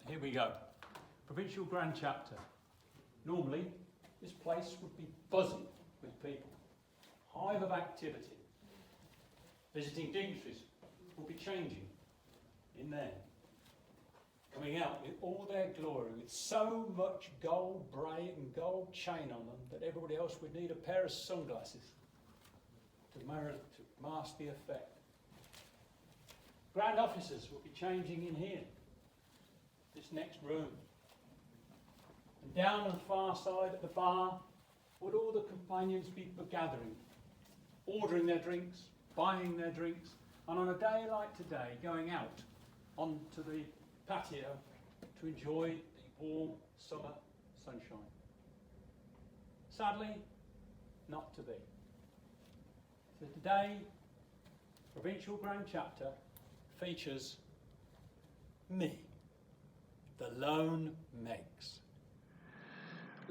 Here we go. Provincial Grand Chapter. Normally, this place would be buzzing with people. Hive of activity. Visiting dignitaries will be changing in there. Coming out with all their glory, with so much gold braid and gold chain on them that everybody else would need a pair of sunglasses to mask the effect. Grand officers will be changing in here, this next room. And down on the far side at the bar would all the companions be gathering, ordering their drinks, buying their drinks, and on a day like today, going out onto the patio to enjoy the warm summer sunshine. Sadly, not to be. So today, Provincial Grand Chapter features me, the Lone Megs.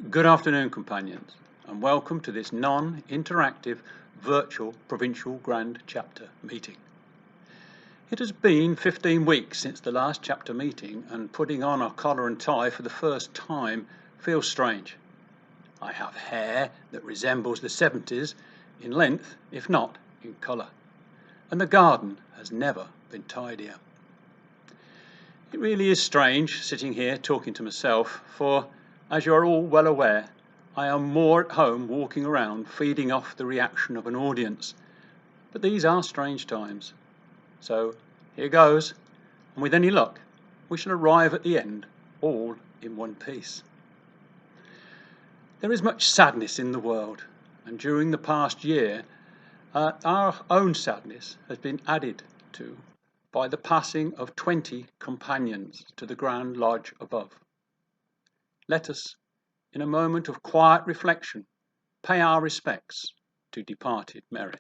Good afternoon, companions, and welcome to this non-interactive virtual Provincial Grand Chapter meeting. It has been 15 weeks since the last chapter meeting, and putting on a collar and tie for the first time feels strange. I have hair that resembles the 70s in length, if not in colour, and the garden has never been tidier. It really is strange sitting here talking to myself, for, as you are all well aware, I am more at home walking around feeding off the reaction of an audience. But these are strange times. So here goes, and with any luck, we shall arrive at the end all in one piece. There is much sadness in the world, and during the past year, our own sadness has been added to by the passing of 20 companions to the Grand Lodge above. Let us, in a moment of quiet reflection, pay our respects to departed merit.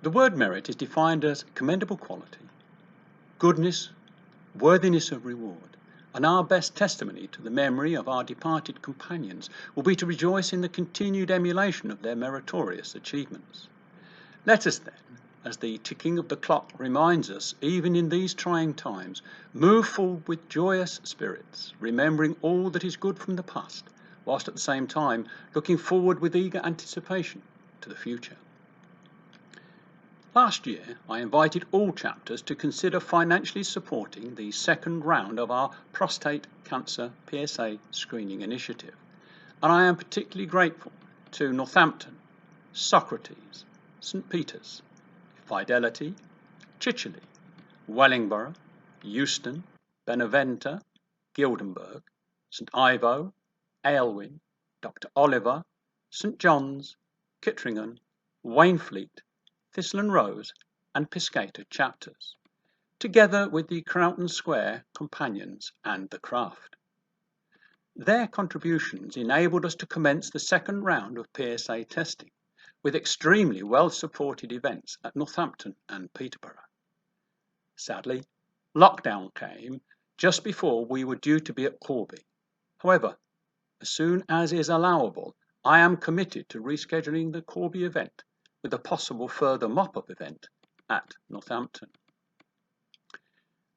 The word merit is defined as commendable quality, goodness, worthiness of reward, and our best testimony to the memory of our departed companions will be to rejoice in the continued emulation of their meritorious achievements. Let us then, as the ticking of the clock reminds us, even in these trying times, move forward with joyous spirits, remembering all that is good from the past, whilst at the same time looking forward with eager anticipation to the future. Last year, I invited all chapters to consider financially supporting the second round of our prostate cancer PSA screening initiative, and I am particularly grateful to Northampton, Socrates, St Peter's, Fidelity, Chichele, Wellingborough, Euston, Benevento, Gildenburg, St Ivo, Aylwin, Dr Oliver, St John's, Kittringham, Wainfleet, Thistle Rose and Piscator chapters, together with the Croughton Square companions and the craft. Their contributions enabled us to commence the second round of PSA testing, with extremely well-supported events at Northampton and Peterborough. Sadly, lockdown came just before we were due to be at Corby. However, as soon as is allowable, I am committed to rescheduling the Corby event with a possible further mop-up event at Northampton.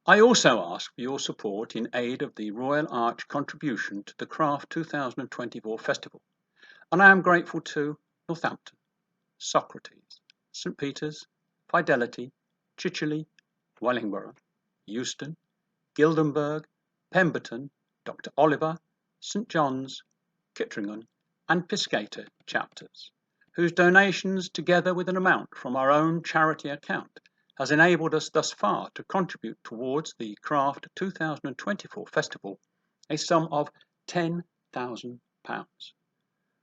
I also ask for your support in aid of the Royal Arch contribution to the Craft 2024 Festival, and I am grateful to Northampton, Socrates, St Peter's, Fidelity, Chichele, Wellingborough, Euston, Gildenburg, Pemberton, Dr Oliver, St John's, Kittringham and Piscator chapters, whose donations, together with an amount from our own charity account, has enabled us thus far to contribute towards the Craft 2024 Festival a sum of £10,000,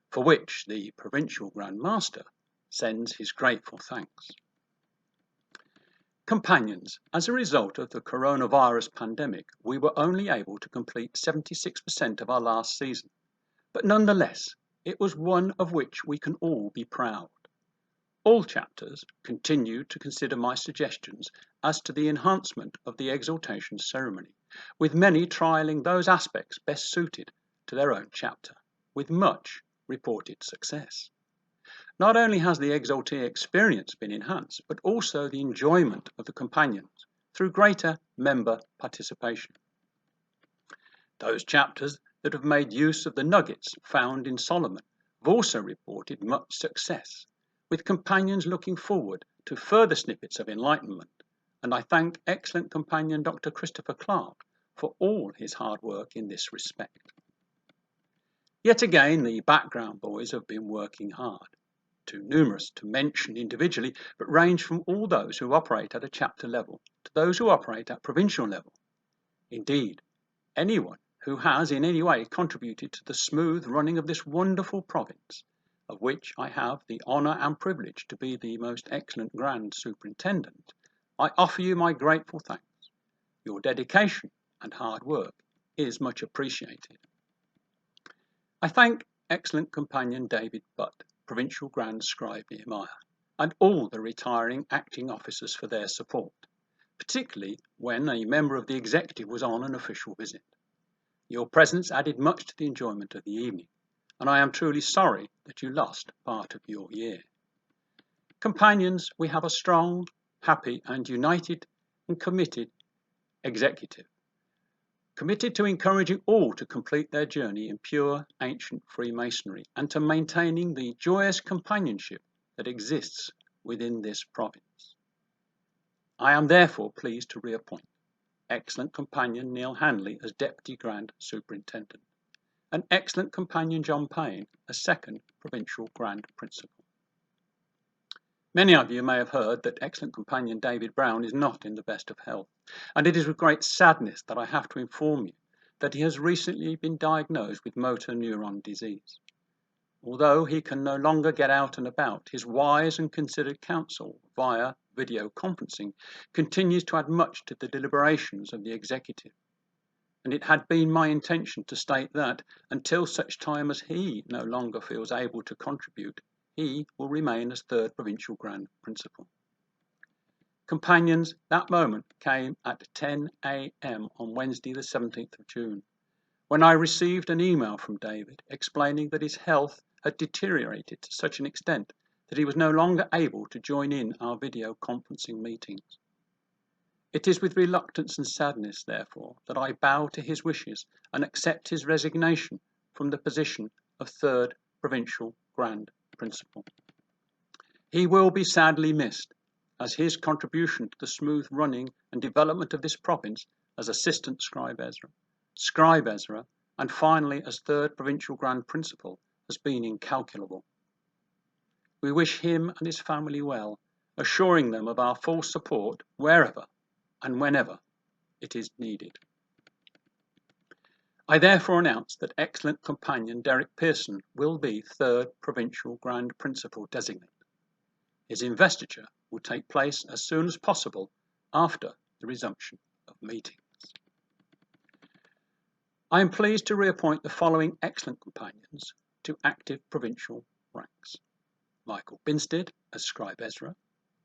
for which the Provincial Grand Master sends his grateful thanks. Companions, as a result of the coronavirus pandemic, we were only able to complete 76% of our last season, but nonetheless, it was one of which we can all be proud. All chapters continued to consider my suggestions as to the enhancement of the exaltation ceremony, with many trialling those aspects best suited to their own chapter, with much reported success. Not only has the exaltee experience been enhanced, but also the enjoyment of the companions through greater member participation. Those chapters that have made use of the nuggets found in Solomon have also reported much success, with companions looking forward to further snippets of enlightenment, and I thank excellent companion Dr. Christopher Clark for all his hard work in this respect. Yet again, the background boys have been working hard, too numerous to mention individually, but range from all those who operate at a chapter level to those who operate at provincial level. Indeed, anyone who has in any way contributed to the smooth running of this wonderful province, of which I have the honour and privilege to be the most excellent Grand Superintendent, I offer you my grateful thanks. Your dedication and hard work is much appreciated. I thank excellent companion David Butt, Provincial Grand Scribe Nehemiah, and all the retiring acting officers for their support, particularly when a member of the executive was on an official visit. Your presence added much to the enjoyment of the evening, and I am truly sorry that you lost part of your year. Companions, we have a strong, happy and united and committed executive, committed to encouraging all to complete their journey in pure ancient Freemasonry and to maintaining the joyous companionship that exists within this province. I am therefore pleased to reappoint excellent companion Neil Hanley as Deputy Grand Superintendent and excellent companion John Payne as Second Provincial Grand Principal. Many of you may have heard that excellent companion David Brown is not in the best of health, and it is with great sadness that I have to inform you that he has recently been diagnosed with motor neuron disease. Although he can no longer get out and about, his wise and considered counsel via video conferencing continues to add much to the deliberations of the executive. And it had been my intention to state that until such time as he no longer feels able to contribute, he will remain as Third Provincial Grand Principal. Companions, that moment came at 10 a.m. on Wednesday the 17th of June, when I received an email from David explaining that his health had deteriorated to such an extent that he was no longer able to join in our video conferencing meetings. It is with reluctance and sadness, therefore, that I bow to his wishes and accept his resignation from the position of Third Provincial Grand Principal. He will be sadly missed, as his contribution to the smooth running and development of this province as Assistant Scribe Ezra, and finally as Third Provincial Grand Principal has been incalculable. We wish him and his family well, assuring them of our full support wherever and whenever it is needed. I therefore announce that excellent companion Derek Pearson will be Third Provincial Grand Principal Designate. His investiture will take place as soon as possible after the resumption of meetings. I am pleased to reappoint the following excellent companions to active provincial ranks: Michael Binstead as Scribe Ezra,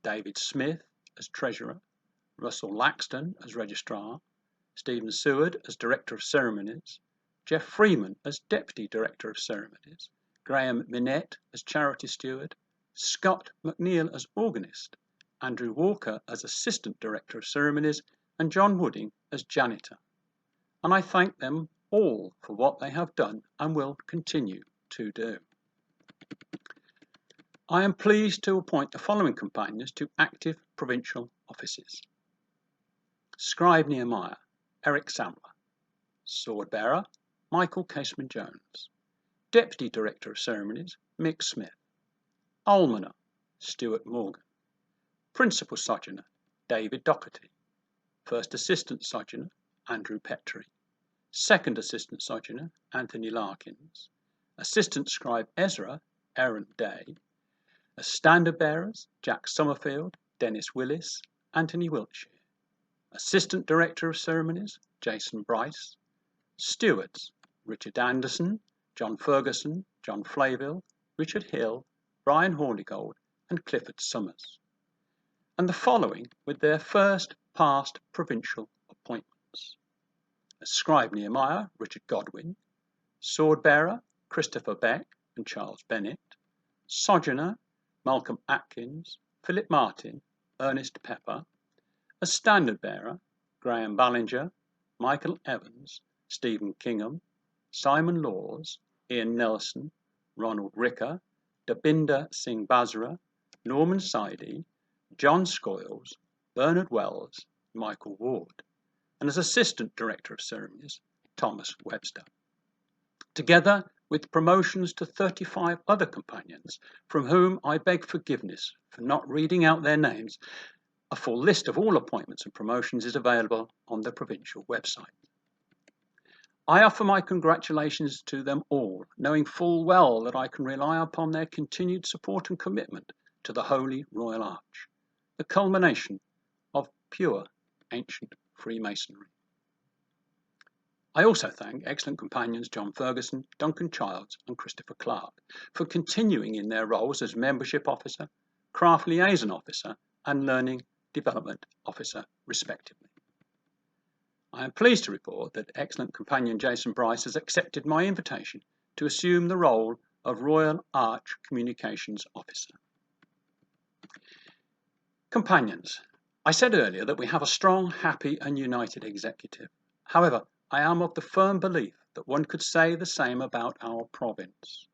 David Smith as Treasurer, Russell Laxton as Registrar, Stephen Seward as Director of Ceremonies, Jeff Freeman as Deputy Director of Ceremonies, Graham Minette as Charity Steward, Scott McNeil as Organist, Andrew Walker as Assistant Director of Ceremonies, and John Wooding as Janitor. And I thank them all for what they have done and will continue to do. I am pleased to appoint the following companions to active provincial offices: Scribe Nehemiah, Eric Samler; Swordbearer, Michael Caseman-Jones; Deputy Director of Ceremonies, Mick Smith; Almoner, Stuart Morgan; Principal Sojourner, David Doherty; First Assistant Sojourner, Andrew Petrie; Second Assistant Sojourner, Anthony Larkins; Assistant Scribe Ezra, Aaron Day; as Standard Bearers, Jack Summerfield, Dennis Willis, Anthony Wiltshire; Assistant Director of Ceremonies, Jason Bryce; Stewards, Richard Anderson, John Ferguson, John Flaville, Richard Hill, Brian Hornigold, and Clifford Summers. And the following with their first past provincial appointments: as Scribe Nehemiah, Richard Godwin; Swordbearer, Christopher Beck and Charles Bennett; Sojourner, Malcolm Atkins, Philip Martin, Ernest Pepper. As standard bearer, Graham Ballinger, Michael Evans, Stephen Kingham, Simon Laws, Ian Nelson, Ronald Ricker, Dabinder Singh Basra, Norman Saidi, John Scoyles, Bernard Wells, Michael Ward, and as Assistant Director of Ceremonies, Thomas Webster. Together with promotions to 35 other companions, from whom I beg forgiveness for not reading out their names, a full list of all appointments and promotions is available on the provincial website. I offer my congratulations to them all, knowing full well that I can rely upon their continued support and commitment to the Holy Royal Arch, the culmination of pure ancient Freemasonry. I also thank excellent companions John Ferguson, Duncan Childs and Christopher Clark for continuing in their roles as Membership Officer, Craft Liaison Officer and Learning Development Officer, respectively. I am pleased to report that excellent companion Jason Bryce has accepted my invitation to assume the role of Royal Arch Communications Officer. Companions, I said earlier that we have a strong, happy and united executive. However, I am of the firm belief that one could say the same about our province.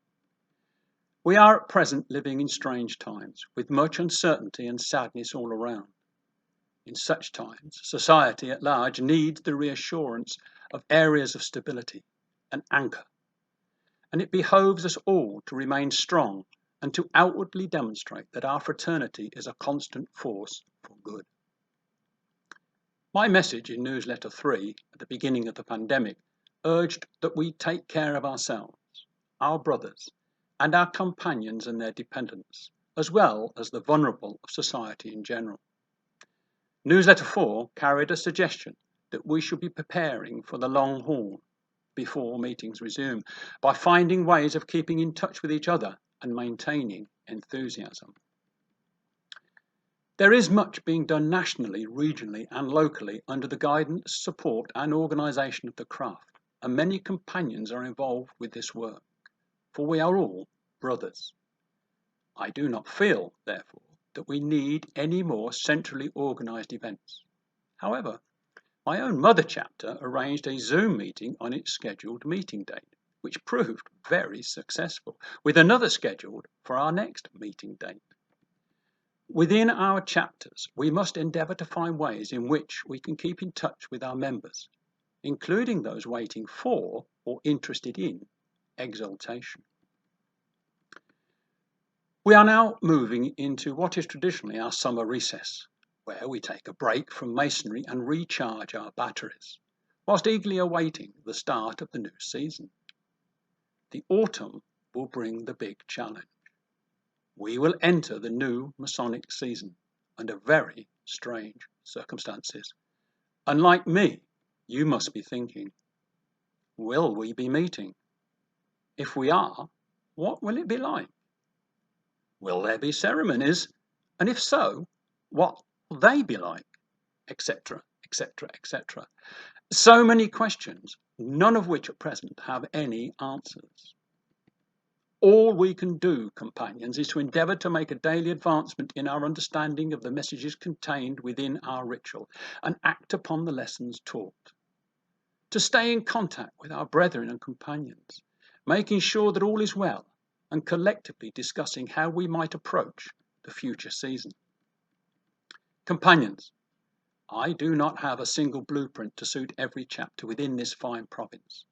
We are at present living in strange times, with much uncertainty and sadness all around. In such times, society at large needs the reassurance of areas of stability, an anchor, and it behoves us all to remain strong and to outwardly demonstrate that our fraternity is a constant force for good. My message in newsletter 3 at the beginning of the pandemic urged that we take care of ourselves, our brothers, and our companions and their dependents, as well as the vulnerable of society in general. Newsletter 4 carried a suggestion that we should be preparing for the long haul before meetings resume by finding ways of keeping in touch with each other and maintaining enthusiasm. There is much being done nationally, regionally and locally under the guidance, support and organisation of the craft, and many companions are involved with this work, for we are all brothers. I do not feel, therefore, that we need any more centrally organised events. However, my own mother chapter arranged a Zoom meeting on its scheduled meeting date, which proved very successful, with another scheduled for our next meeting date. Within our chapters, we must endeavour to find ways in which we can keep in touch with our members, including those waiting for or interested in exaltation. We are now moving into what is traditionally our summer recess, where we take a break from masonry and recharge our batteries, whilst eagerly awaiting the start of the new season. The autumn will bring the big challenge. We will enter the new Masonic season under very strange circumstances. And like me, you must be thinking, will we be meeting? If we are, what will it be like? Will there be ceremonies? And if so, what will they be like? Etc., etc., etc. So many questions, none of which at present have any answers. All we can do, companions, is to endeavour to make a daily advancement in our understanding of the messages contained within our ritual and act upon the lessons taught. To stay in contact with our brethren and companions, making sure that all is well and collectively discussing how we might approach the future season. Companions, I do not have a single blueprint to suit every chapter within this fine province,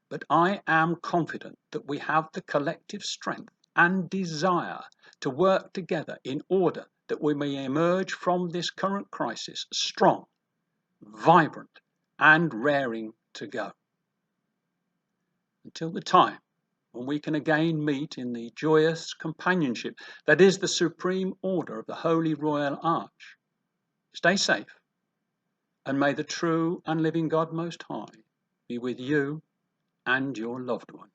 but I am confident that we have the collective strength and desire to work together in order that we may emerge from this current crisis strong, vibrant, and raring to go. Until the time when we can again meet in the joyous companionship that is the supreme order of the Holy Royal Arch, stay safe, and may the true and living God Most High be with you and your loved ones.